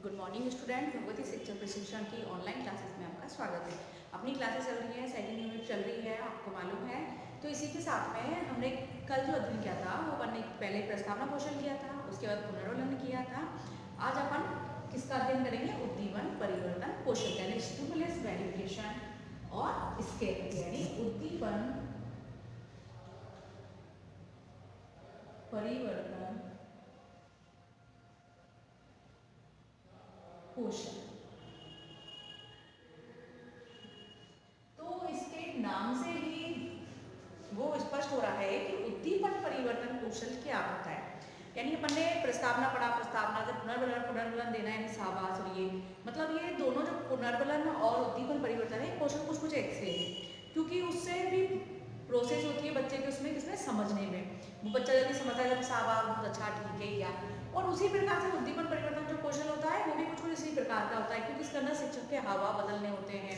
Good morning student. Bhagwati शिक्षण प्रशिक्षण की ऑनलाइन क्लासेस में आपका स्वागत है। अपनी क्लासेस चल रही है, सेकंड यूनिट चल रही है, आपको मालूम है। तो इसी के साथ में हमने कल जो अध्ययन किया था वो अपन ने पहले प्रस्तावना कौशल किया था, उसके बाद पुनर्वलन किया था। आज अपन किसका अध्ययन करेंगे? उद्दीपन परिवर्तन कौशल यानी स्टिमुलस वेरिफिकेशन और स्केल यानी उद्दीपन परिवर्तन कौशल। तो इसके नाम से ही वो स्पष्ट हो रहा है कि उद्दीपन परिवर्तन कौशल क्या होता है। यानी अपन ने प्रस्तावना पढ़ा, प्रस्तावना से पुनर्वलन देना यानी शाबाश। और ये मतलब ये दोनों जो पुनर्वलन और उद्दीपन परिवर्तन है कौशल कुछ ऐसे है, क्योंकि उससे भी प्रोसेस होती है बच्चे के उसमें किसमें समझने में। वो बच्चा जल्दी समझता है, जब शाबाश बहुत अच्छा ठीक है या। और उसी प्रकार से उद्दीपन परिवर्तन जो कौशल होता है वो भी कुछ इसी प्रकार का होता है, क्योंकि इसके अंदर शिक्षक के हावा बदलने होते हैं,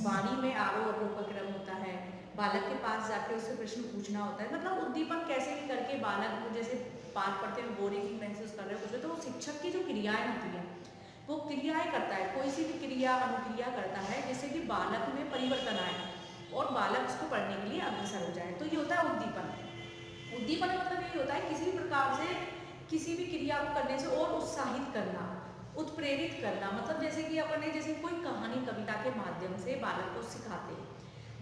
वाणी में आरोह अवरोह क्रम होता है, बालक के पास जाके उससे प्रश्न पूछना होता है। मतलब उद्दीपन कैसे भी करके बालक को जैसे पाठ पढ़ते हैं बोरिंग महसूस कर रहे हो कुछ, तो वो शिक्षक की जो क्रियाएं होती हैं वो क्रियाएं करता है, कोई सी भी क्रिया अनुक्रिया करता है जिससे कि बालक में परिवर्तन आए और बालक उसको पढ़ने के लिए अग्रसर हो जाए। तो ये होता है उद्दीपन। उद्दीपन मतलब ये होता है किसी भी प्रकार से किसी भी क्रिया को करने से और उत्साहित करना, उत्प्रेरित करना। मतलब जैसे कि अपन ने जैसे कोई कहानी कविता के माध्यम से बालक को सिखाते हैं,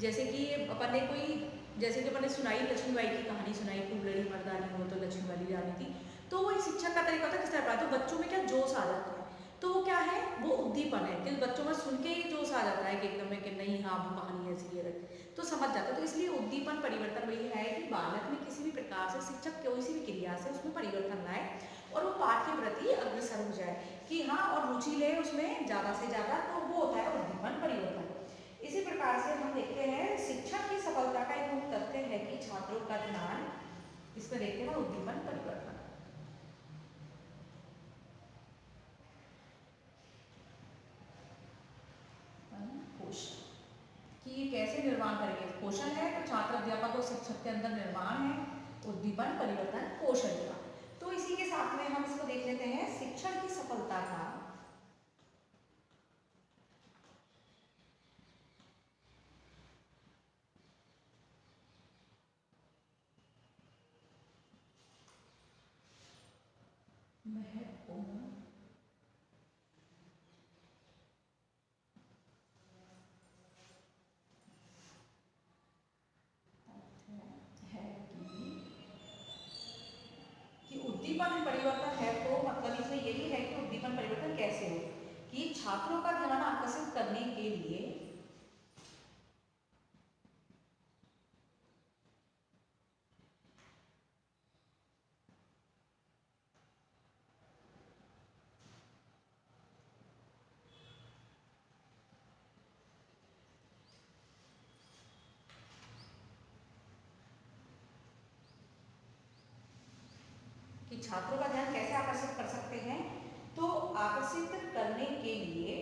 जैसे कि अपन ने कोई जैसे कि अपन ने सुनाई लक्ष्मीबाई की कहानी सुनाई, फूलड़ी मर्दानी हो तो लक्ष्मी वाली रानी थी। तो वो एक शिक्षक का तरीका होता है किस तरह पढ़ाते, तो बच्चों में क्या जोश आ जाता है। तो वो क्या है, वो उद्दीपन है कि बच्चों में सुन के ही जोश आ जाता है कि एकदम में कि नहीं हाँ वो कहानी ऐसी है, तो समझ जाते हैं। तो इसलिए उद्दीपन परिवर्तन वही है कि बालक में किसी भी प्रकार से शिक्षक कोई सी भी क्रिया से उसमें परिवर्तन लाए और वो पाठ के प्रति अग्रसर हो जाए कि हाँ, और रुचि ले उसमें ज़्यादा से ज़्यादा, तो वो होता है उद्दीपन परिवर्तन। इसी प्रकार से हम देखते हैं शिक्षण की सफलता का एक मुख्य तथ्य है कि छात्रों का ध्यान, इसमें देखते हैं उद्दीपन परिवर्तन कौशल कि ये कैसे निर्माण करेंगे। कौशल है तो छात्र अध्यापक और शिक्षक के अंदर निर्माण है उद्दीपन परिवर्तन कौशल का। तो इसी के साथ में हम इसको देख लेते हैं शिक्षण की सफलता का महत्वपूर्ण है कि उद्दीपन परिवर्तन है। तो मतलब इसमें यही है कि उद्दीपन परिवर्तन कैसे हो कि छात्रों का ध्यान आकर्षित करने के लिए कि छात्रों का ध्यान कैसे आकर्षित कर सकते हैं, तो आकर्षित करने के लिए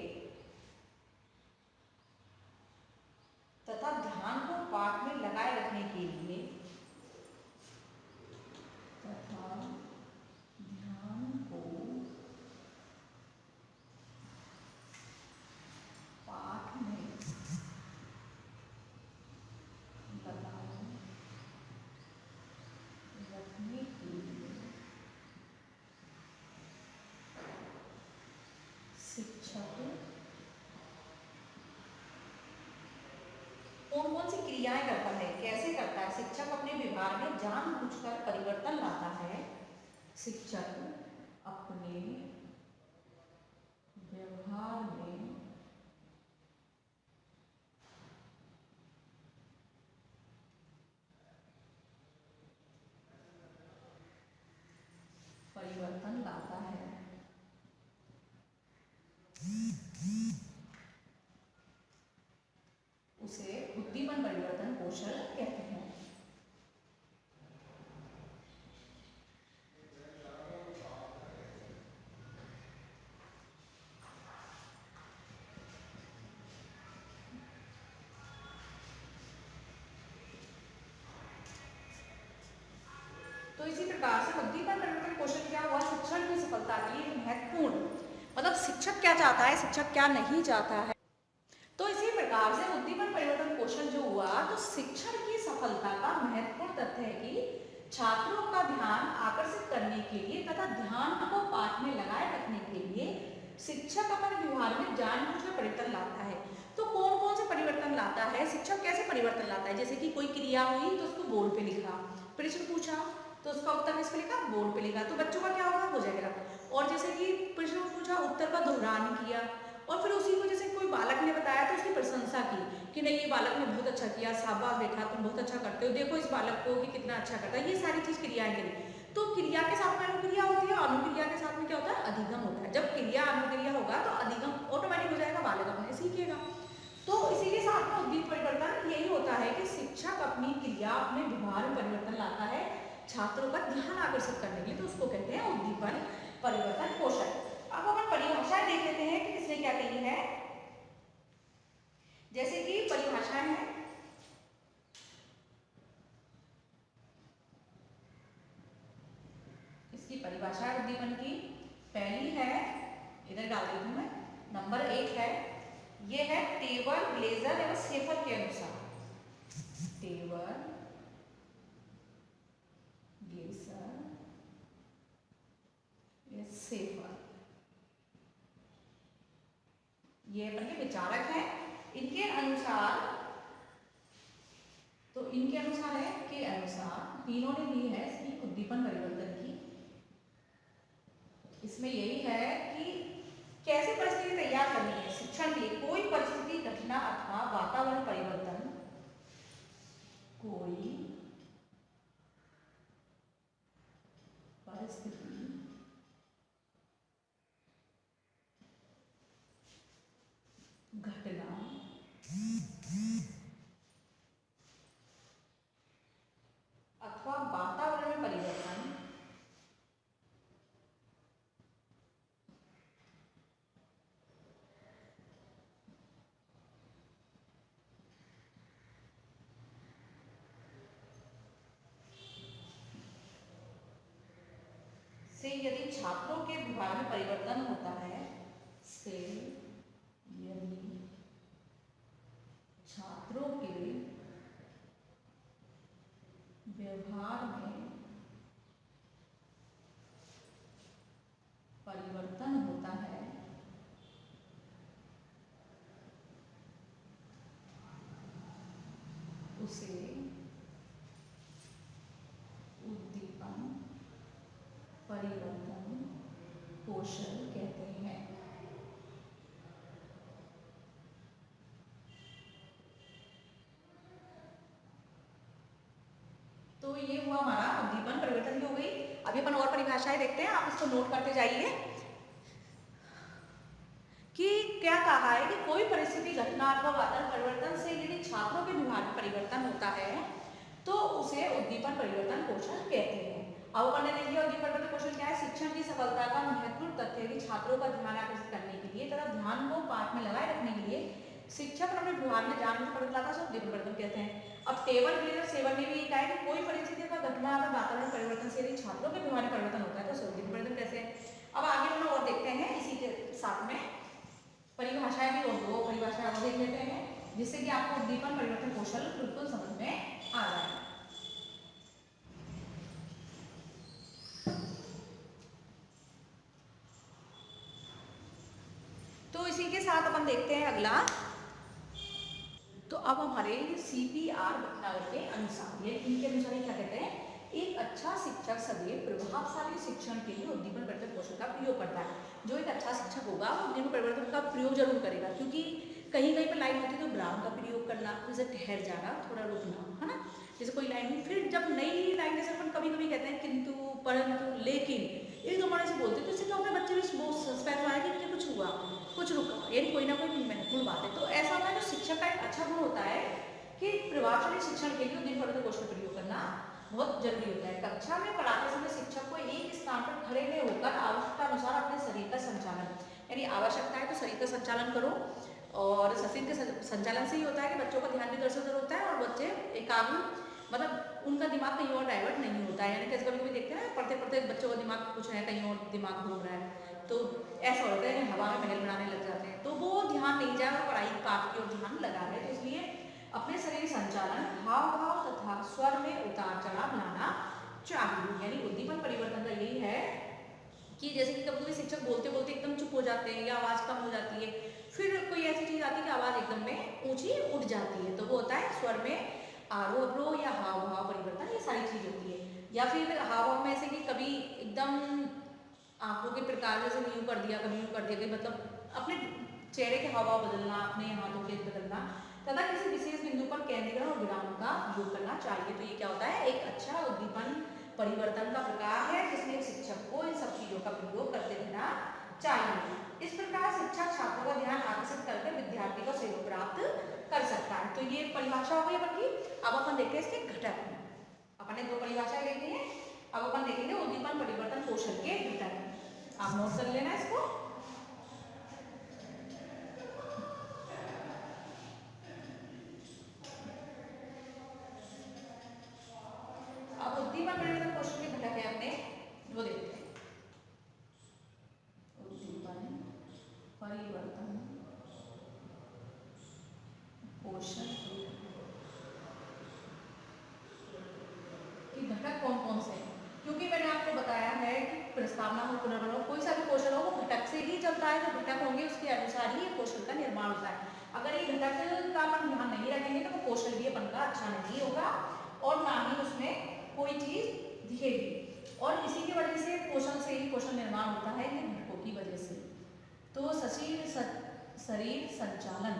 तथा ध्यान को पाठ में लगाए रखने के लिए तथा ध्यान को पाठ में लगाए रखने के लिए शिक्षक कौन कौन सी क्रियाएं करता है, कैसे करता है। शिक्षक अपने व्यवहार में जानबूझकर परिवर्तन लाता है। शिक्षक अपने व्यवहार में परिवर्तन लाता है। उसे उद्दीपन परिवर्तन कौशल कहते हैं। तो इसी प्रकार से उद्दीपन परिवर्तन कौशल क्या हुआ, शिक्षण की सफलता के लिए महत्वपूर्ण मतलब शिक्षक क्या चाहता है, शिक्षक क्या नहीं चाहता है। तो इसी प्रकार से उद्दीपन परिवर्तन कौशल जो हुआ, तो शिक्षण की सफलता का महत्वपूर्ण तथ्य है कि छात्रों का ध्यान आकर्षित करने के लिए तथा ध्यान को पाठ में लगाए रखने के लिए शिक्षक अपने व्यवहार में जानबूझकर परिवर्तन लाता है। तो कौन कौन से परिवर्तन लाता है शिक्षक, कैसे परिवर्तन लाता है? जैसे कि कोई क्रिया हुई तो उसको बोर्ड पे लिखा, प्रश्न पूछा तो उसका उत्तर किस पे लिखा, बोर्ड पे लिखा, तो बच्चों का क्या होगा, हो जाएगा। और जैसे कि प्रश्न पूछा, उत्तर का दोहरान किया, और फिर उसी को जैसे कोई बालक ने बताया तो उसकी प्रशंसा की कि नहीं ये बालक ने बहुत अच्छा किया, शाबाश बेटा तुम बहुत अच्छा करते हो, देखो इस बालक को कि कितना अच्छा करता है, ये सारी चीज क्रियाएं करी। तो क्रिया के साथ में अनुक्रिया होती है, अनुक्रिया के साथ में क्या होता है, अधिगम होता है। जब क्रिया अनुक्रिया होगा तो अधिगम ऑटोमेटिक हो जाएगा, बालक अपने सीखेगा। तो इसी के साथ में उद्दीपन परिवर्तन यही होता है कि शिक्षक अपनी क्रिया, अपने व्यवहार में परिवर्तन लाता है छात्रों का ध्यान आकर्षित करने के लिए, तो उसको कहते हैं उद्दीपन परिवर्तन कौशल। अब अपन परिभाषाएं देख लेते हैं कि किसने क्या कही है। जैसे कि परिभाषाएं हैं, इसकी परिभाषा है उद्दीपन की। पहली है, इधर डाल देती हूं मैं, नंबर 1 है, ये है टेबल, ब्लेजर एवं शेफर के अनुसार। टेबल, ब्लेजर, शेफर, ये अपन के विचारक हैं। इनके अनुसार, तो इनके अनुसार है के अनुसार तीनों ने दी है इसकी उद्दीपन परिवर्तन की। इसमें यही है कि कैसी परिस्थिति तैयार करनी है शिक्षण के लिए। कोई परिस्थिति, घटना अथवा वातावरण परिवर्तन, कोई परिस्थिति, घटना अथवा वातावरण में परिवर्तन से यदि छात्रों के व्यवहार में परिवर्तन होता है, से यदि छात्रों के व्यवहार में परिवर्तन होता है, उसे उद्दीपन परिवर्तन कौशल कहते हैं। तो ये हुआ हमारा उद्दीपन परिवर्तन की हो गई। अभी अपन और परिभाषाएं देखते हैं, आप इसको नोट करते जाइए कि क्या कहा है कि कोई परिस्थिति, घटना अथवा वातावरण परिवर्तन से यदि छात्रों के व्यवहार में परिवर्तन होता है तो उसे उद्दीपन परिवर्तन कौशल कहते हैं। अब अपन ने देख लिया उद्दीपन परिवर्तन कौशल क्या है। शिक्षण की सफलता का महत्वपूर्ण तथ्य है कि छात्रों का ध्यान आकर्षित करने के लिए तथा ध्यान को पाठ में लगाए रखने के लिए शिक्षक अपने व्यवहार में जानबूझकर परिवर्तन लाता है, उद्दीपन परिवर्तन कहते हैं। अब टेबल, ब्लेजर, सेवन ने भी कहा है कि कोई परिस्थिति का घटना अथवा वातावरण परिवर्तन से यदि छात्रों के व्यवहार में परिवर्तन होता है तो उसे उद्दीपन परिवर्तन कैसे है। अब आगे हम और देखते हैं, इसी के साथ में परिभाषाएं भी और दो परिभाषाएं और देख लेते हैं जिससे कि आपको उद्दीपन परिवर्तन कौशल बिल्कुल समझ में आ जाए। तो इसी के साथ अपन देखते हैं अगला। तो अब हमारे CPR भटनागर के अनुसार, ये इनके अनुसार क्या कहते हैं, एक अच्छा शिक्षक सदैव प्रभावशाली शिक्षण के लिए उद्दीपन परिवर्तन कौशल का प्रयोग करता है। जो एक अच्छा शिक्षक होगा वो उद्दीपन परिवर्तन का प्रयोग जरूर करेगा, क्योंकि कहीं कहीं पर लाइन होती है तो विराम का प्रयोग करना, जैसे ठहर जाना, थोड़ा रुकना, है ना। जैसे कोई लाइन हुई, फिर जब नई लाइन जैसे अपन कभी कभी कहते हैं किंतु, परंतु, लेकिन, एक दो बार से बोलते हैं तो इससे क्या होता है, बच्चे भी सस्पेंस में आएगा कि कुछ हुआ, कुछ रुका, यानी कोई ना कोई महत्वपूर्ण बात है। तो ऐसा होता है, जो शिक्षक का एक अच्छा गुण होता है कि प्रभावशाली शिक्षण के लिए उद्दीपन परिवर्तन कौशल का प्रयोग करना बहुत जरूरी होता है। कक्षा में पढ़ाते समय शिक्षक को एक स्थान पर खड़े में होकर आवश्यकता अनुसार अपने शरीर का संचालन, यानी आवश्यकता है तो शरीर का संचालन करो, और शरीर के संचालन से ही होता है कि बच्चों का ध्यान भी इधर उधर होता है और बच्चे एकाग्र, मतलब उनका दिमाग कहीं और डाइवर्ट नहीं होता है। यानी कैसे कभी कभी देखते हैं ना, पढ़ते पढ़ते बच्चों का दिमाग कुछ है, कहीं और दिमाग घूम रहा है, तो ऐसा होता है हवा में महल बनाने लग जाते हैं, तो वो ध्यान नहीं जाए और पढ़ाई पाठ की ओर ध्यान लगा है। तो इसलिए अपने शरीर संचालन, हाव भाव तथा स्वर में उतार चढ़ाव लाना चाहिए। यानी उद्दीपन परिवर्तन का यही है कि जैसे कि कभी कभी शिक्षक बोलते बोलते एकदम चुप हो जाते हैं या आवाज़ कम हो जाती है, फिर कोई ऐसी चीज़ आती है कि आवाज़ एकदम में ऊंची उठ जाती है, तो वो होता है स्वर में आरोह अवरोह या हाव भाव परिवर्तन, ये सारी चीज़ होती है। या फिर हाव भाव में ऐसे कि कभी एकदम आंखों के प्रकार जैसे यूँ कर दिया, कभी यूँ कर दिया, कभी मतलब अपने चेहरे के हाव भाव बदलना, अपने हाथों के बदलना तथा किसी विशेष बिंदु पर केंद्रीकरण और विराम का उपयोग करना चाहिए। तो ये क्या होता है, एक अच्छा उद्दीपन परिवर्तन का प्रकार है जिसमें शिक्षक को इन सब चीजों का प्रयोग करते रहना चाहिए। इस प्रकार शिक्षक छात्रों का ध्यान आकर्षित करके विद्यार्थी को सहयोग प्राप्त कर सकता है। तो ये परिभाषा हो गई अपन की। अब अपन देखते हैं इसके घटक। अपन ने दो परिभाषाएं देखी है, अब अपन देखेंगे उद्दीपन परिवर्तन कौशल के घटक। आप नोट कर लेना इसको। अब उद्दीपन परिवर्तन कौशल के घटक है अपने, वो देखते हैं। उद्दीपन परिवर्तन कौशल के घटक कौन कौन से हैं, क्योंकि मैंने आपको बताया है कि प्रस्तावना हो, पुनर्गठन, कोई सा भी कौशल हो वो घटक से ही चलता है। जो घटक होंगे उसके अनुसार ही कौशल का निर्माण होता है। अगर ये घटक का अपन ध्यान नहीं रखेंगे तो वो कौशल भी अपन का अच्छा नहीं होगा और ना ही उसमें कोई चीज दिखेगी। और इसी की वजह से कौशल से ही कौशल निर्माण होता है, ये घटकों की वजह से। तो शरीर संचालन।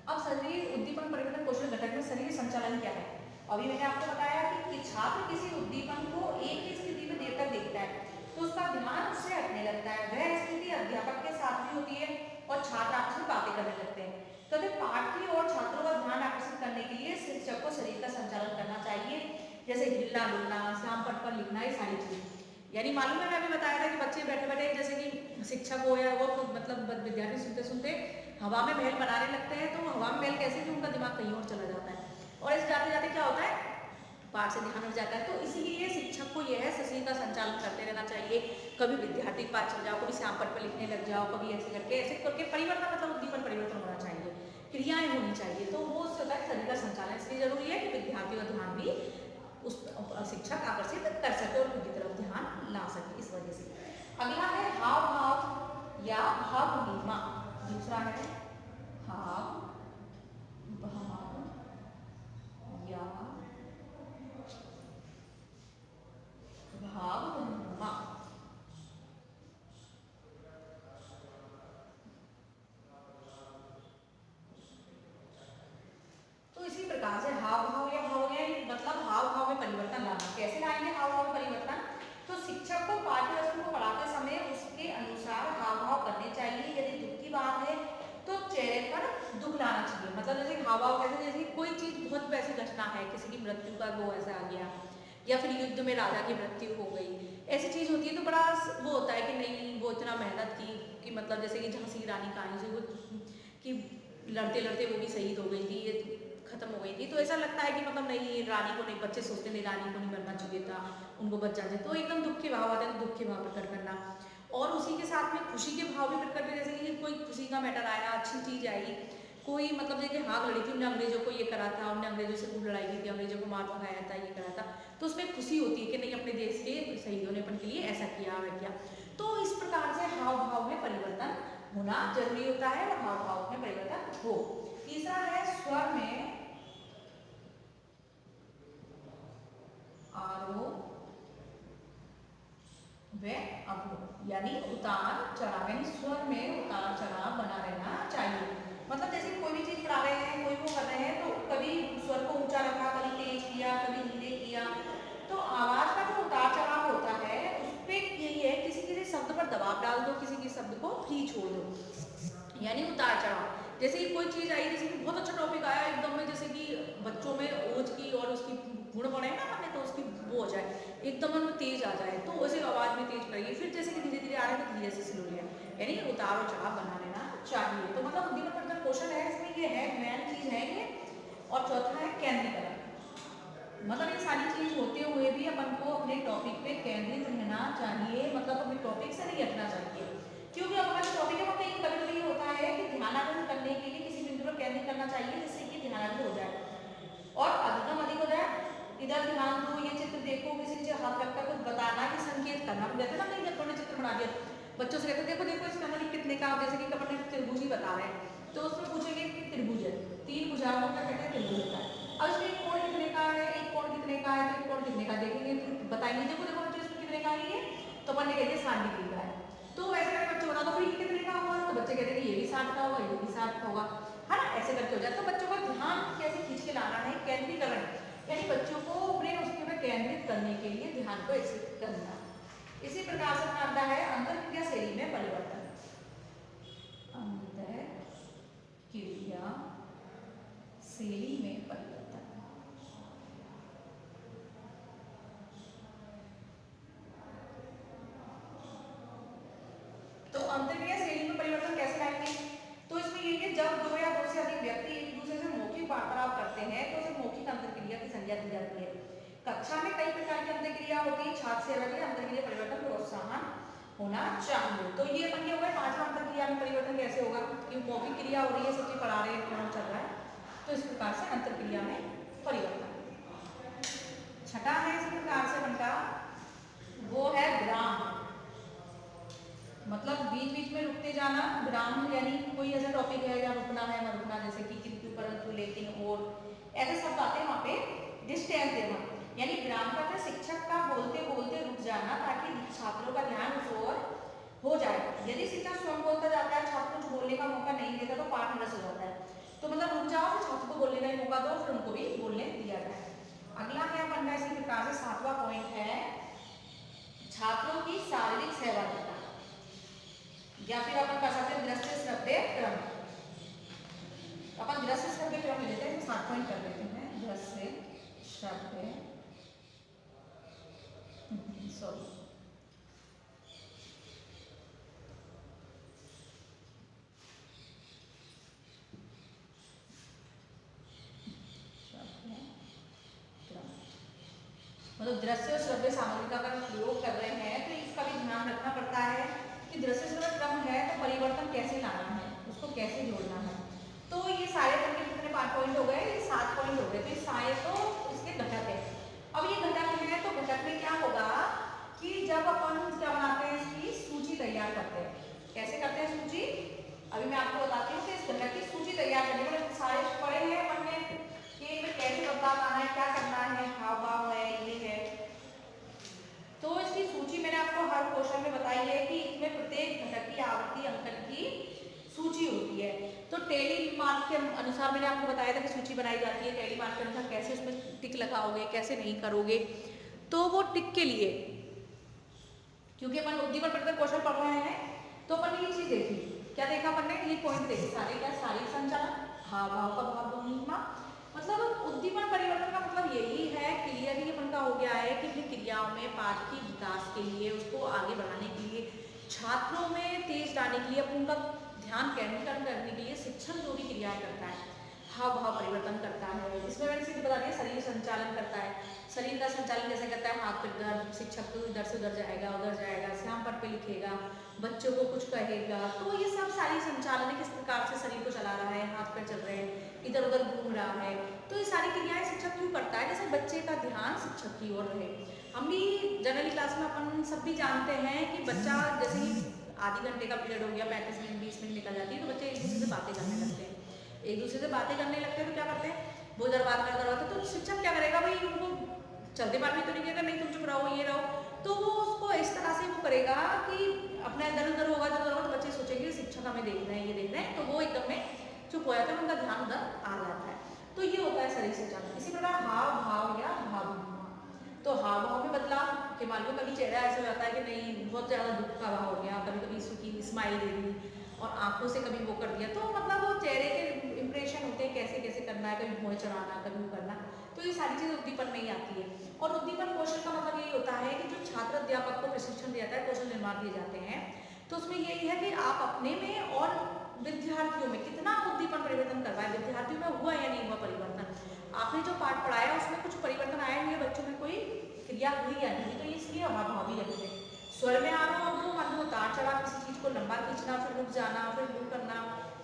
अब शरीर उद्दीपन परिवर्तन कौशल घटक में शरीर संचालन क्या है। अभी मैंने आपको बताया कि छात्र किसी उद्दीपन को एक ही स्थिति में देर तक देखता है तो उसका ध्यान उससे हटने लगता है। वह स्थिति अध्यापक के साथ भी होती है और छात्र आपस में बातें करने लगते हैं। तो पाठ की और छात्रों का ध्यान आकर्षित करने के लिए शिक्षक को शरीर का संचालन करना चाहिए, जैसे हिलना डुलना, श्याम पट पर लिखना, ये सारी चीज। यानी मालूम है, मैं अभी बताया था कि बच्चे बैठे बैठे जैसे कि शिक्षक हो या वो मतलब विद्यार्थी सुनते सुनते हवा में महल बनाने लगते हैं, तो हवा में महल कैसे कि उनका दिमाग कहीं और चला जाता है और इस जाते जाते क्या होता है, पाठ से ध्यान हट जाता है। तो इसीलिए शिक्षक को यह है शरीर का संचालन करते रहना चाहिए। कभी विद्यार्थी के पास चल जाओ, कभी श्याम पट पर लिखने लग जाओ, कभी ऐसे करके परिवर्तन मतलब उद्दीपन परिवर्तन होना चाहिए, क्रियाएं होनी चाहिए। तो वो उससे होता है शरीर का संचालन। इसलिए जरूरी है कि विद्यार्थी का ध्यान भी उस शिक्षक आकर्षित कर सके और उनकी तरफ ध्यान ला सके, इस वजह से। अगला है हाव भाव या भाव भंगिमा। दूसरा है हाव भाव या भाव भंगिमा। तो इसी प्रकार से हाव भाव या भाव मतलब हाव भाव में परिवर्तन लाना। कैसे लाएंगे हाव भाव में परिवर्तन, तो शिक्षक को पाठ्य वस्तु को पढ़ाते समय उसके अनुसार हाव भाव करने चाहिए। यदि दुख की बात है तो चेहरे पर दुख लाना चाहिए। मतलब जैसे हाव भाव कैसे, जैसे कोई चीज बहुत वैसी घटना है, किसी की मृत्यु का वो ऐसा आ गया, या फिर युद्ध में राजा की मृत्यु हो गई, ऐसी चीज होती है तो बड़ा वो होता है कि नहीं वो इतना मेहनत की कि मतलब जैसे कि झांसी की रानी कहानी से वो कि लड़ते लड़ते वो भी शहीद हो गई थी, ये खत्म हो गई थी, तो ऐसा लगता है कि मतलब नहीं रानी को नहीं, बच्चे सोचते नहीं रानी को नहीं मरना चाहिए था, उनको बच जाते, तो एकदम दुख के भाव आते हैं, तो दुख के भाव प्रकट करना। और उसी के साथ में खुशी के भाव भी प्रकट करते, जैसे कि कोई खुशी का मैटर आया, अच्छी चीज आई, कोई मतलब जैसे हाथ लड़ी थी, उन्हें अंग्रेजों को ये करा था, उन्हें अंग्रेजों से खूब लड़ाई की थी, अंग्रेजों को मार भगाया था, ये करा था, तो उसमें खुशी होती है कि नहीं अपने देश के शहीदों ने अपन के लिए ऐसा किया वह किया। तो इस प्रकार से हाव भाव में परिवर्तन होना जरूरी होता है और हाव भाव में परिवर्तन हो। तीसरा है स्वर में आरोह व अवरोह, यानी उतार चढ़ाव, यानी स्वर में उतार चढ़ाव बना रहना चाहिए। मतलब जैसे कोई भी चीज पढ़ा रहे हैं, कोई वो कर रहे हैं, तो कभी स्वर को ऊंचा रखा, कभी तेज किया, कभी धीरे किया, तो आवाज का जो उतार चढ़ाव होता है उस पर यही है, किसी किसी शब्द पर दबाव डाल दो, किसी किसी शब्द को फ्री छोड़ दो, यानी उतार चढ़ाव। जैसे कि कोई चीज आई, जैसे कि बहुत अच्छा टॉपिक आया एकदम में, जैसे कि बच्चों में ओज की और उसकी गुण बढ़े ना अपने, तो उसकी वो हो जाए एकदम में तेज आ जाए, तो उसे आवाज में तेज करेगी। फिर जैसे कि धीरे धीरे आ रहा है तो धीरे से स्लो लिया, यानी उतार और चढ़ाव बना लेना चाहिए। तो मतलब उद्दीपन परिवर्तन कौशल है, इसमें ये है मेन चीज है ये। और चौथा है केंद्रीकरण। मतलब ये सारी चीज होते हुए भी अपन को अपने टॉपिक पे केंद्रित रहना चाहिए, मतलब अपने टॉपिक से नहीं हटना चाहिए। क्योंकि अब हमारे टॉपिक है कहीं कभी कभी होता है कि ध्यानाकर्षण करने के लिए किसी बिंदु पर केंद्रित करना चाहिए जिससे कि ध्यानाकर्षण हो जाए और अधिकतम अधिक हो जाए। इधर ध्यान दो, ये चित्र देखो, किसी नीचे हाथ रखकर कुछ बताना कि संकेत करना। हम कहते हैं ना, नहीं जब थोड़े चित्र बना दिया बच्चों से कहते देखो देखो इसका मतलब कितने का, जैसे कि अपन ने त्रिभुज ही बता रहे हैं तो उसमें पूछेंगे कि त्रिभुज है, 3 भुजाओं का कहते हैं त्रिभुज होता है। अब इसमें एक कोण कितने का है, एक कोण कितने का है, तो एक कोण कितने का देखेंगे, बताएंगे देखो देखो बच्चों इसमें कितने का है ये, तो अपन ने कहते हैं 60 डिग्री का है। तो वैसे करके बच्चों बना दो फिर ये कितने का होगा, तो बच्चे कहते हैं ये भी 60 का होगा, ये भी 60 का होगा, है ना, ऐसे करके हो जाए। तो बच्चों का ध्यान कैसे खींच के लाना है, केंद्रीकरण, यानी बच्चों को अपने उसके में केंद्रित करने के लिए ध्यान को ऐसे करना। इसी प्रकार से आता है अंतरक्रिया शैली में परिवर्तन। अंतरक्रिया शैली में परिवर्तन। तो अंतरक्रिया शैली में परिवर्तन कैसे लाएंगे, तो इसमें ये कि जब 2 या 2 से अधिक व्यक्ति एक दूसरे से मौखिक वार्तालाप करते हैं तो उसे मौखिक अंतरक्रिया की संज्ञा दी जाती है। कक्षा में कई प्रकार की अंतरक्रिया होती है, छात्र सेवा के अंतरक्रिया परिवर्तन प्रोत्साहन होना चाहिए। तो ये अपन के हो गए 5वां अंतरक्रिया में परिवर्तन कैसे होगा, कि मौखिक क्रिया हो रही है, सबकी पढ़ा रहे हैं, काम चल रहा है, तो इस प्रकार से अंतरक्रिया में परिवर्तन। छठा है इसी प्रकार से बनता वो है विराम, मतलब बीच बीच में रुकते जाना। विराम यानी कोई ऐसा टॉपिक है जहाँ रुकना है ना रुकना, जैसे कि किंतु परंतु लेकिन और ऐसे शब्द आते हैं, वहाँ पे डिस्टेंस देना, यानी विराम का अर्थ शिक्षक का बोलते बोलते रुक जाना ताकि छात्रों का ध्यान उस ओर हो जाए। यदि शिक्षक स्वयं बोलता जाता है, छात्र को बोलने का मौका नहीं देता तो पाठ निरस्त हो जाता है। तो मतलब रुक जाओ, फिर छात्र को बोलने का मौका दो, फिर उनको भी बोलने दिया जाए। अगला क्या बनना है इसी प्रकार से 7वां पॉइंट है छात्रों की शारीरिक सहभागिता, या फिर अपन कर सकते हैं दृश्य श्रव्य क्रम। अपन दृश्य श्रव्य क्रम लेते हैं, 7 पॉइंट कर लेते हैं। दृश्य श्रव्य सॉरी मतलब दृश्य और श्रव्य सामग्री का अगर प्रयोग कर रहे हैं तो इसका भी ध्यान रखना पड़ता है कि दृश्य श्रव्य क्रम है तो परिवर्तन कैसे लाना है, उसको कैसे जोड़ना है। तो ये सारे बनके कितने 5 पॉइंट हो गए, ये 7 पॉइंट हो गए, तो ये सारे तो इसके घटक है। अब ये घटक है तो घटक में क्या होगा कि जब अपन क्या बनाते हैं, इसकी सूची तैयार करते हैं। कैसे करते हैं सूची, अभी मैं आपको बताती हूँ कि इस घटक की सूची तैयार करने में सारे पढ़े हैं अपन ने कि इनमें कैसे बदलाव आना है, क्या करना है, हाव भाव है, ये है। तो इसकी सूची मैंने आपको हर क्वेश्चन में बताई है कि इसमें प्रत्येक घटक की आवृत्ति अंकन की सूची होती है। तो टेली मार्क के अनुसार मैंने आपको बताया था कि सूची बनाई जाती है, टेली मार्क के अनुसार कैसे उसमें टिक लगाओगे, कैसे नहीं करोगे। तो वो टिक के लिए, क्योंकि अपन उद्दीपन परिवर्तन कौशल पढ़ रहे हैं, तो अपन ने ये चीज देखी, क्या देखा अपन ने, ये पॉइंट देखे सारे, क्या शारीरिक संचालन, हाव भाव का भाव भंगिमा, मतलब उद्दीपन परिवर्तन का मतलब यही है, क्लियरली अपन का हो गया है कि अपनी क्रियाओं में पाठ की विकास के लिए, उसको आगे बढ़ाने के लिए, छात्रों में तेज लाने के लिए, अपन उनका ध्यान केंद्रीकरण करने के लिए शिक्षण जो भी क्रियाएं करता है, हाव भाव परिवर्तन करता है। इसमें मैंने सिर्फ बता दिया शरीर संचालन करता है, शरीर का संचालन कैसे करता है, हाथ पे इधर, शिक्षक को इधर से उधर जाएगा, उधर जाएगा, श्याम पट पे लिखेगा, बच्चों को कुछ कहेगा, तो ये सब सारी संचालन है, किस प्रकार से शरीर को चला रहा है, हाथ पैर चल रहे हैं, इधर उधर घूम रहा है। तो ये सारी क्रियाएं शिक्षक क्यों करता है, जैसे बच्चे का ध्यान शिक्षक की ओर रहे। हम भी जनरली क्लास में अपन सब भी जानते हैं कि बच्चा जैसे ही आधे घंटे का पीरियड हो गया, 35 मिनट 20 मिनट निकल जाती है, तो बच्चे एक दूसरे से बातें करने लगते हैं, एक दूसरे से बातें करने लगते हैं, तो क्या करते हैं, वो इधर बात में करवाते, तो शिक्षक क्या करेगा भाई, उनको चलते बात भी तो नहीं करेगा, नहीं तुम चुप रहो, ये रहो, तो वो उसको इस तरह से वो करेगा कि अपना इधर उधर होगा, तो बच्चे सोचेंगे शिक्षक हमें देख रहे हैं, ये देख रहे हैं, तो वो एकदम में चुप हो जाता है, उनका ध्यान उधर आ जाता है। तो ये होता है शरीर संचालन। इसी प्रकार हाव भाव या भाव, तो हाव भाव में बदलाव के मान लो कभी चेहरा ऐसा हो जाता है कि नहीं बहुत ज़्यादा दुख का भाव हो गया, कभी कभी सुखी स्माइल दे दी और आंखों से कभी वो कर दिया, तो मतलब वो चेहरे के इंप्रेशन होते हैं कैसे कैसे करना है, कभी मुँह चढ़ाना, कभी वो करना, तो ये सारी चीज़ें उद्दीपन में ही आती है। और उद्दीपन कौशल का मतलब यही होता है कि जो छात्र अध्यापक को प्रशिक्षण दिया जाता है, कौशल निर्माण दिए जाते हैं, तो उसमें यही है कि आप अपने में और विद्यार्थियों में कितना उद्दीपन परिवर्तन करवाए, विद्यार्थियों में हुआ या नहीं हुआ परिवर्तन, आपने जो पाठ पढ़ाया उसमें कुछ परिवर्तन आया नहीं है, बच्चों में कोई क्रिया हुई या नहीं, तो इसलिए अभावी रखते हैं। स्वर में आरोह अवरोह, मध्य उतार चढ़ाव किसी चीज को लंबा खींचना, फिर रुक जाना, फिर रुक करना,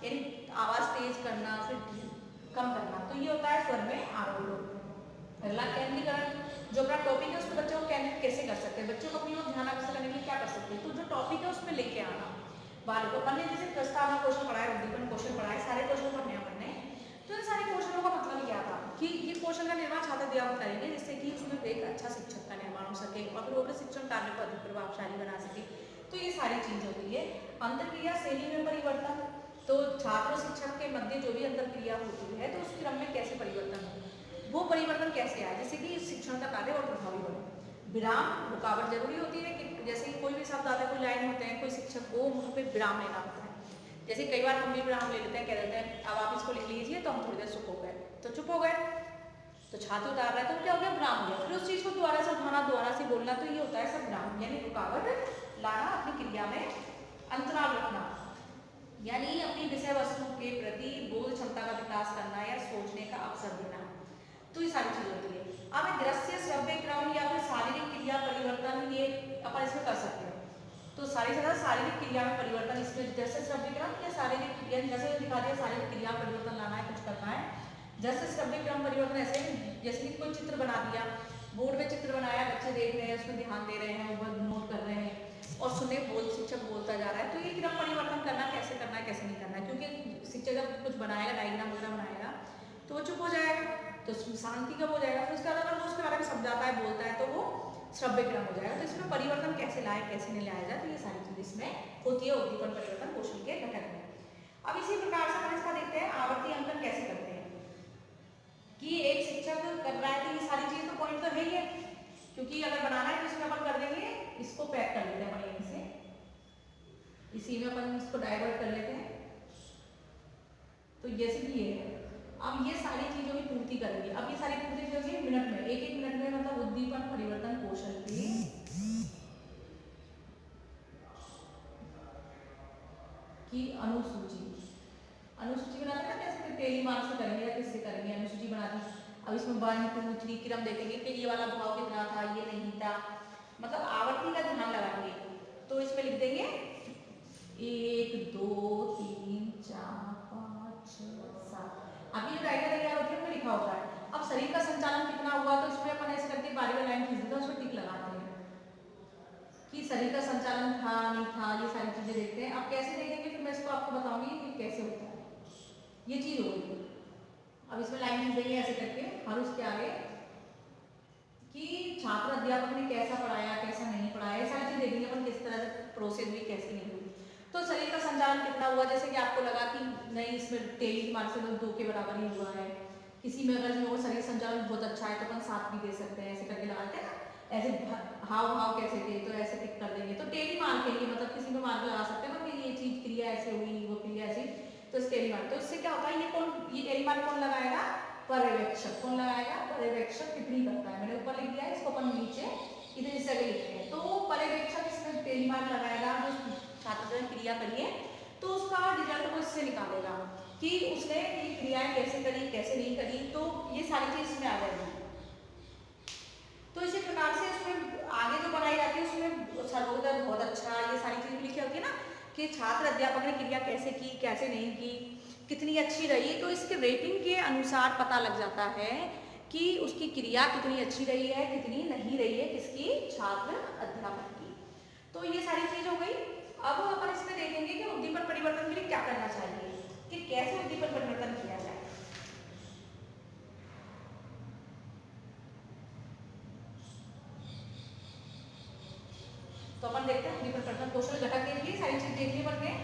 यानी आवाज तेज करना, फिर कम करना। तो ये होता है स्वर में आरोह। अगला केंद्रीकरण, जो अपना टॉपिक है उसमें बच्चों को केंद्रित कैसे कर सकते हैं, बच्चों को अपनी ओर ध्यान आकर्षित करने के लिए क्या कर सकते हैं। तो जो टॉपिक है उसमें लेके आना बालक को। अपन ने जैसे प्रस्तावना कौशल पढ़ा है, उद्दीपन कौशल पढ़ा है, सारे कौशल पढ़ने हैं अपन ने। तो इन सारे कौशलों का मतलब क्या था कि ये कौशल का निर्माण छात्र अध्यापक करेंगे, जिससे कि उसमें एक अच्छा शिक्षक का निर्माण हो सके और फिर वो अपने शिक्षण कार्य को अधिक प्रभावशाली बना सके। तो ये सारी चीज हो गई है। अंतरक्रिया शैली में परिवर्तन, तो छात्र और शिक्षक के मध्य जो भी अंतरक्रिया होती है तो उस क्रम में कैसे परिवर्तन हो, वो परिवर्तन कैसे आए, जैसे कि शिक्षण का कार्य और प्रभावी बने। विराम रुकावट जरूरी होती है कि जैसे कोई भी शब्द आता है, कोई लाइन होते हैं, कोई शिक्षक को वहाँ पे विराम लेना होता है। जैसे कई बार हम भी विराम ले लेते हैं, कह देते हैं अब आप इसको लिख लीजिए, तो हम थोड़ी देर चुप हो गए, तो चुप हो गए, तो छात्र उतार रहा है तो क्या हो गया, विराम हो गया। फिर उस चीज को दोबारा से उठाना, दोबारा से बोलना, तो ये होता है सब विराम, यानी रुकावट लाना, अपनी क्रिया में अंतराल रखना, यानी अपनी विषय वस्तु के प्रति बोध क्षमता का विकास करना या सोचने का अवसर देना। तो ये सारी चीज होती है। अब दृश्य श्रव्य क्रम या फिर शारीरिक क्रिया परिवर्तन, ये अपन इसमें कर सकते हैं। तो सारी ज्यादा शारीरिक क्रिया में परिवर्तन, इसमें दृश्य श्रव्य क्रम या शारीरिक क्रिया, जैसे दिखा दिया शारीरिक क्रिया परिवर्तन लाना है, कुछ करना है। जैसे श्रव्य क्रम परिवर्तन ऐसे, जैसे कि कोई चित्र बना दिया, बोर्ड पे चित्र बनाया, बच्चे देख रहे हैं, उसमें ध्यान दे रहे हैं, वो नोट कर रहे हैं और सुने, शिक्षक बोलता जा रहा है। तो ये क्रम परिवर्तन करना कैसे करना है, कैसे नहीं करना है, क्योंकि शिक्षक जब कुछ बनाएगा, डायग्राम वगैरह बनाएगा, तो वो चुप हो जाएगा, तो शांति कब हो जाएगा। फिर उसके बाद अगर वो उसके बारे में समझाता है, बोलता है, तो वो श्रव्य क्रम हो जाएगा। तो इसमें परिवर्तन कैसे लाए, कैसे नहीं लाया जाए, तो ये सारी चीज इसमें होती है उद्दीपन परिवर्तन कौशल के घटक में। अब इसी प्रकार से अपन इसका देखते हैं आवर्ती अंकन कैसे करते हैं, कि एक शिक्षक कर रहा है, तो ये सारी चीज तो पॉइंट तो है ही है, क्योंकि अगर बनाना है तो इसमें अपन कर देंगे, इसको पैक कर लेते हैं अपन यहीं से, इसी में अपन इसको डाइवर्ट कर लेते हैं। तो जैसे कि ये है, अब ये सारी चीजों की पूर्ति करेंगे। अब ये सारी पूर्ति होगी मिनट में, एक एक मिनट में, मतलब उद्दीपन परिवर्तन कौशल की अनुसूची बनाते हैं ना, कैसे टेली मार्क से करेंगे या किससे करेंगे, अनुसूची बना दी। अब इसमें 1 2 3 क्रम देखेंगे कि ये वाला भाव कितना था, ये नहीं था, मतलब आवर्ती का ध्यान लगाएंगे। तो इसमें लिख देंगे 1 2 3 4 5 6 7। अभी जो डायग्राम तैयार होती है उसमें लिखा होता है। अब शरीर का संचालन कितना हुआ, तो इसमें अपन ऐसे करके बारी बारी लाइन खींच देते हैं, उसमें टिक लगाते हैं कि शरीर का संचालन था नहीं था, ये सारी चीजें देखते हैं। अब कैसे देखेंगे, फिर मैं इसको आपको बताऊंगी कि कैसे होता है, ये चीज हो गई। अब इसमें लाइन खींच देंगे ऐसे करके, और उसके आगे कि छात्र अध्यापक ने कैसा पढ़ाया, कैसा नहीं पढ़ाया, ये सारी चीज देखेंगे अपन, किस तरह से प्रोसेस हुई, कैसे नहीं हुई। तो शरीर का संचालन कितना हुआ, जैसे कि आपको लगा कि नहीं इसमें टेली मार्क्स से 2 के बराबर ही हुआ है, किसी में अगर जो शरीर संचालन बहुत अच्छा है तो अपन 7 भी दे सकते हैं, ऐसे करके लगाते हैं ना, ऐसे हाव भाव कैसे थे, तो ऐसे टिक कर देंगे। तो टेली मार्क के लिए मतलब किसी में मार्क लगा सकते हैं ना, कि ये चीज क्रिया ऐसे हुई, वो क्रिया ऐसी, तो इस टेली मार्क। तो इससे क्या होता है, ये टेली मार्क कौन लगाएगा, पर्यवेक्षक। कौन लगाएगा, पर्यवेक्षक टिप्पणी करता है। मैंने ऊपर लिख दिया है, इसको अपन नीचे इधर इस जगह लिखते हैं। तो पर्यवेक्षक इसमें टेली मार्क लगाएगा, जो छात्र क्रिया करिए तो उसका रिजल्ट वो इससे निकालेगा कि उसने ये क्रियाएं कैसे करी, कैसे नहीं करी, तो ये सारी चीज इसमें आ जाएगी। तो इसी प्रकार से इसमें आगे जो पढ़ाई जाती है उसमें सर्वोदय बहुत अच्छा, ये सारी चीज लिखी होती है ना, कि छात्र अध्यापक ने क्रिया कैसे की, कैसे नहीं की, कितनी अच्छी रही। तो इसके रेटिंग के अनुसार पता लग जाता है कि उसकी क्रिया कितनी अच्छी रही है, कितनी नहीं रही है, किसकी, छात्र अध्यापक की। तो ये सारी चीज हो गई। अब अपन इसमें देखेंगे कि उद्दीपन परिवर्तन के लिए क्या करना चाहिए, कि कैसे उद्दीपन परिवर्तन किया जाए। तो अपन देखते हैं उद्दीपन परिवर्तन कौशल घटक के लिए सारी चीज देख ली अपन ने।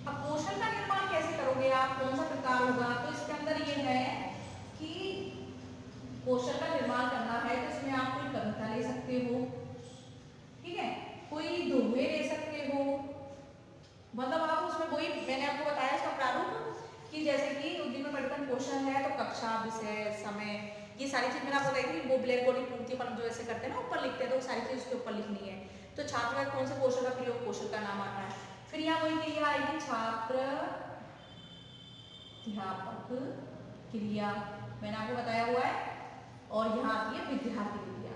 अब कौशल का निर्माण कैसे करोगे आप, कौन सा प्रकार होगा, तो इसके अंदर ये है कि कौशल का निर्माण करना है तो इसमें आप कोई कविता ले सकते हो, ठीक है, कोई दोहे ले सकते हो, मतलब आप उसमें कोई, मैंने आपको बताया इसका प्रारूप कि जैसे कि उद्दीपन परिवर्तन कौशल है तो कक्षा, विषय, समय, ये सारी चीज मैंने आपको बताई थी। वो ब्लैक बोर्ड की पूर्ति अपन जो ऐसे करते हैं ना, ऊपर लिखते हैं, तो सारी चीज उसके ऊपर लिखनी है। तो छात्र का कौन से कौशल का प्रयोग, कौशल का नाम आता है। फिर यहाँ वही क्रिया आएगी, छात्र अध्यापक क्रिया, मैंने आपको बताया हुआ है, और यहाँ आती है विद्यार्थी क्रिया।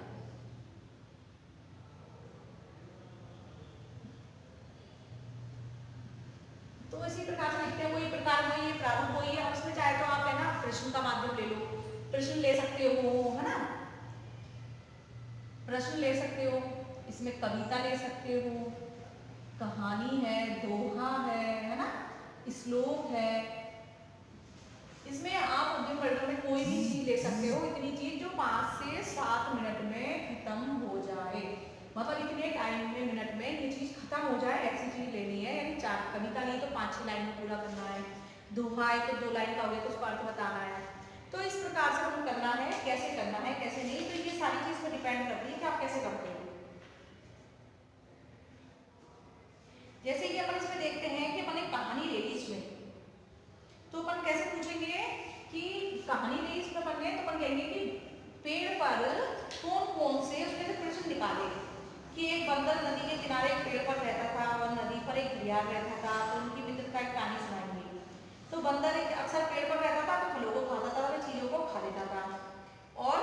प्रश्न ले सकते हो, है ना, प्रश्न ले सकते हो, इसमें कविता ले सकते हो, कहानी है, दोहा है ना, श्लोक है। इसमें आप उद्यम परिवर्तन में कोई भी चीज ले सकते हो, इतनी चीज जो 5 से 7 मिनट में खत्म हो जाए, मतलब इतने टाइम में मिनट में ये चीज खत्म हो जाए, ऐसी चीज लेनी है। यानी 4 कविता नहीं तो 5-6 लाइन में पूरा करना है, दोहा है तो 2 लाइन का हो गया तो उसका अर्थ बताना है। तो इस प्रकार से हमें करना है, कैसे करना है कैसे नहीं, तो ये सारी चीज पर डिपेंड करती है कि आप कैसे करते हो। जैसे कि अपन इसमें देखते हैं कि अपन एक कहानी ले ली इसमें, तो अपन कैसे पूछेंगे कि कहानी ले इसमें अपन ने, तो अपन कहेंगे कि पेड़ पर कौन कौन से, उसमें से प्रश्न निकाले कि एक बंदर नदी के किनारे एक पेड़ पर रहता था और नदी पर एक घड़ियाल रहता था, तो उनकी मित्रता की कहानी सुनाएंगे। तो बंदर एक अक्सर पेड़ पर रहता था तो फलों को खाता था और चीजों को खा लेता था, और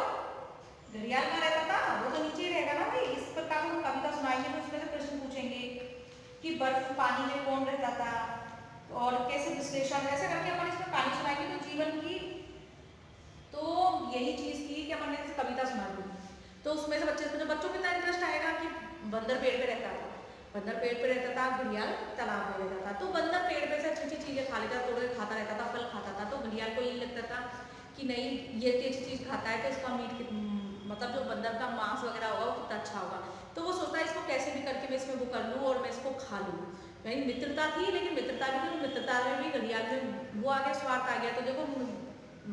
घड़ियाल में रहता था वो तो नीचे ही रहेगा ना भाई। इस प्रकार हम कविता सुनाएंगे तो उसमें से प्रश्न पूछेंगे कि बर्फ पानी में कौन रहता था और कैसे विश्लेषण, ऐसे करके अपन इसमें कहानी सुनाएंगे। तो जीवन की तो यही चीज थी कि अपन ने कविता सुना दी, तो उसमें से बच्चों को इतना इंटरेस्ट आएगा कि बंदर पेड़ पे रहता था, बंदर पेड़ पे रहता था, घड़ियाल तालाब में रहता था। तो बंदर पेड़ पे से अच्छी अच्छी चीजें खा लेता, तोड़ के खाता रहता था, फल खाता था। तो घड़ियाल को यही लगता था कि नहीं ये अच्छी चीज खाता है तो इसका मीट मतलब जो बंदर का मांस वगैरह होगा वो कितना अच्छा होगा। तो वो सोचता है इसको कैसे भी करके मैं इसमें वो कर लूँ और मैं इसको खा लूँ। वही मित्रता थी, लेकिन मित्रता में भी घड़ियाल में वो आ गया, स्वार्थ आ गया। तो देखो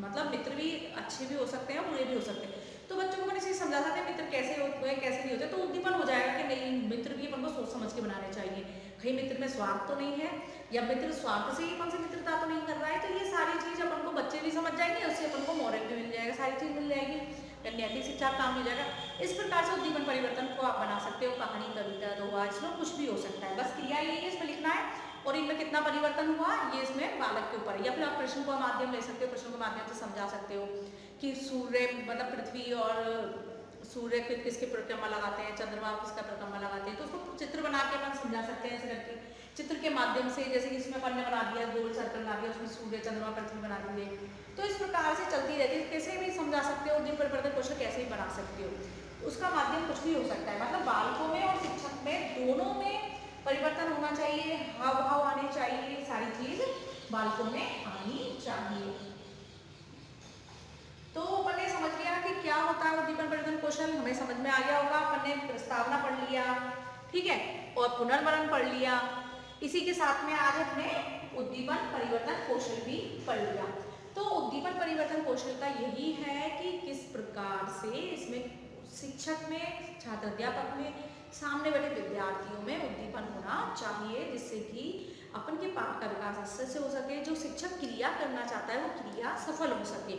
मतलब मित्र भी अच्छे भी हो सकते हैं, बुरे भी हो सकते हैं। तो बच्चों को मैंने इसे समझा सकते हैं मित्र कैसे होते हैं कैसे नहीं होते, तो उद्दीपन हो जाएगा कि नहीं मित्र भी अपन को सोच समझ के बनाने चाहिए, कहीं मित्र में स्वार्थ तो नहीं है या मित्र स्वार्थ से ही अपन से मित्रता तो नहीं कर रहा है। तो ये सारी चीज अपन को बच्चे भी समझ जाएंगे, उससे अपन को मॉरल भी मिल जाएगा, सारी चीज मिल जाएगी, नैतिक शिक्षा काम मिल जाएगा। इस प्रकार से उद्दीपन परिवर्तन को आप बना सकते हो, कहानी, कविता, दोहा, इसमें कुछ भी हो सकता है। बस क्रिया यही है, इसमें लिखना है और इनमें कितना परिवर्तन हुआ ये इसमें बालक के ऊपर है। या फिर आप प्रश्न का माध्यम ले सकते हो, प्रश्न के माध्यम से समझा सकते हो कि सूर्य मतलब पृथ्वी और सूर्य किसके परिक्रमा लगाते हैं, चंद्रमा किसका परिक्रमा लगाते हैं, तो उसको चित्र बना के अपन समझा सकते हैं। ऐसे करके चित्र के माध्यम से, जैसे कि इसमें अपन ने बना दिया गोल सर्कल बना दिया, उसमें सूर्य चंद्रमा पृथ्वी बना दिए, तो इस प्रकार से चलती रहती है। कैसे भी समझा सकते हो, उद्दीपन परिवर्तन क्वेश्चन कैसे भी बना सकते हो, उसका माध्यम कुछ भी हो सकता है। मतलब बालकों में और शिक्षक में दोनों में परिवर्तन होना चाहिए, हाव भाव आने चाहिए, सारी चीज बालकों में आनी चाहिए। तो अपन ने समझ लिया कि क्या होता है उद्दीपन परिवर्तन कौशल, हमें समझ में आ गया होगा। अपन ने प्रस्तावना पढ़ लिया, ठीक है, और पुनर्वरण पढ़ लिया। इसी के साथ में आज हमने उद्दीपन परिवर्तन कौशल भी पढ़ लिया। तो उद्दीपन परिवर्तन कौशल का यही है कि किस प्रकार से इसमें शिक्षक में, छात्र अध्यापक में, सामने बैठे विद्यार्थियों में उद्दीपन होना चाहिए, जिससे कि अपन के पाठ का विकास अच्छे से हो सके। जो शिक्षक क्रिया करना चाहता है वो क्रिया सफल हो सके,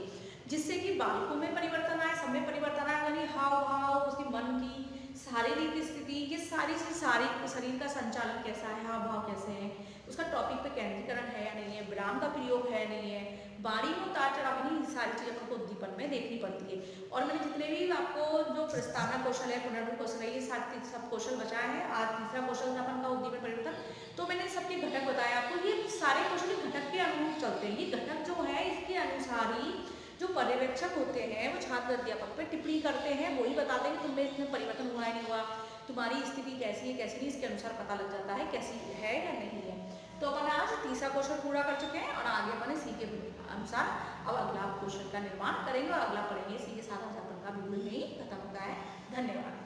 जिससे कि बालकों में परिवर्तन आए, सब में परिवर्तन आए। यानी हाव भाव, उसकी मन की शारीरिक स्थिति, ये सारी चीज, सारी शरीर का संचालन कैसा है, हाव भाव कैसे हैं, उसका टॉपिक पे केंद्रीकरण है या नहीं है, विराम का प्रयोग है नहीं है, बारी में उतार चढ़ाव, नहीं सारी चीजें अपन को उद्दीपन में देखनी पड़ती है। और मैंने जितने भी आपको जो प्रस्तावना कौशल है, पुनर्वरण कौशल है, ये सब कौशल बचाए हैं। आज तीसरा कौशल था अपन का उद्दीपन परिवर्तन। तो मैंने सबके घटक बताया आपको, ये सारे कौशल घटक के अनुरूप चलते हैं। ये घटक जो है इसके अनुसार ही जो पर्यवेक्षक होते हैं वो छात्र अध्यापक पे टिप्पणी करते हैं, वही बताते हैं कि तुम में इसमें परिवर्तन हुआ है नहीं हुआ, तुम्हारी स्थिति कैसी है कैसी नहीं, इसके अनुसार पता लग जाता है कैसी है या नहीं है। तो अपन आज तीसरा क्वेश्चन पूरा कर चुके हैं और आगे अपन इसी के अनुसार अब अगला क्वेश्चन का निर्माण करेंगे और अगला पढ़ेंगे। इसी के साथ आज अपन का वीडियो यही खत्म होता है। धन्यवाद।